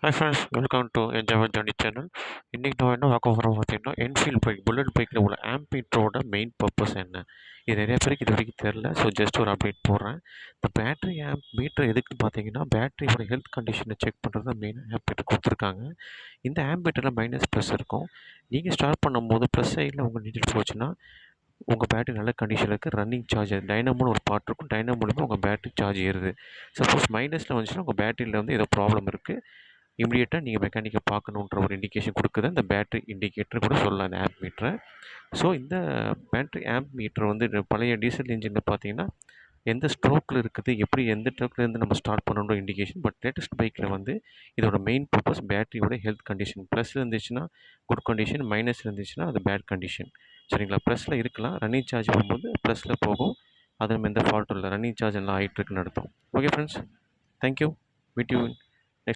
Hi friends, welcome to enjoy journey channel. இன்றைக்கி நம்ம என்ன பார்க்க போகிறோம் பார்த்தீங்கன்னா, என்ஃபீல்டு பைக், புல்லட் பைக்கில் உள்ள ஆம்பீட்டரோட மெயின் பர்பஸ் என்ன? இது நிறைய பேருக்கு இது வரைக்கும் தெரில. ஸோ ஜஸ்ட் ஒரு அப்டேட் போடுறேன். இந்த பேட்டரி ஆம்ப் மீட்டர் எதுக்குன்னு பார்த்தீங்கன்னா, பேட்டரியோட ஹெல்த் கண்டிஷனை செக் பண்ணுறது தான் மெயின் ஆம்பீட்டர் கொடுத்துருக்காங்க. இந்த ஆம்பீட்டரில் மைனஸ் ப்ளஸ் இருக்கும். நீங்கள் ஸ்டார்ட் பண்ணும்போது ப்ளஸ் சைடில் உங்கள் நீடில் போச்சுன்னா உங்கள் பேட்டரி நல்ல கண்டிஷனில் இருக்குது. ரன்னிங் சார்ஜ் டைனமோன்னு ஒரு பார்ட் இருக்கும். டைனமோலேருந்து உங்கள் பேட்டரி சார்ஜ் ஏறுது. சப்போஸ் மைனஸில் வந்துச்சுன்னா உங்கள் பேட்டரியில் வந்து ஏதோ ப்ராப்ளம் இருக்குது. இமிடியேட்டாக நீங்கள் மெக்கானிக்கை பார்க்கணுன்ற ஒரு இண்டிகேஷன் கொடுக்குது இந்த பேட்டரி இண்டிகேட்டர் கூட சொல்லலாம் இந்த ஆம்ப் மீட்டரை. ஸோ இந்த பேட்டரி ஆம்ப் மீட்டர் வந்து பழைய டீசல் இன்ஜினில் பார்த்தீங்கன்னா எந்த ஸ்ட்ரோக்கில் இருக்குது, எப்படி எந்த ஸ்ட்ரோக்லேருந்து நம்ம ஸ்டார்ட் பண்ணணுன்ற இண்டிகேஷன். பட் லேட்டஸ்ட் பைக்கில் வந்து இதோட மெயின் பர்பஸ் பேட்டரியோட ஹெல்த் கண்டிஷன். ப்ளஸ் இருந்துச்சுன்னா குட் கண்டிஷன், மைனஸ் இருந்துச்சுன்னா அது பேட் கண்டிஷன். சரிங்களா? ப்ளஸில் இருக்கலாம், ரன்னிங் சார்ஜ் போகும்போது ப்ளஸில் போகும். அது நம்ம எந்த ஃபால்ட்டும் இல்லை, ரன்னிங் சார்ஜ் எல்லாம் ஆகிட்டு இருக்குன்னு அர்த்தம். Okay friends, thank you. Meet you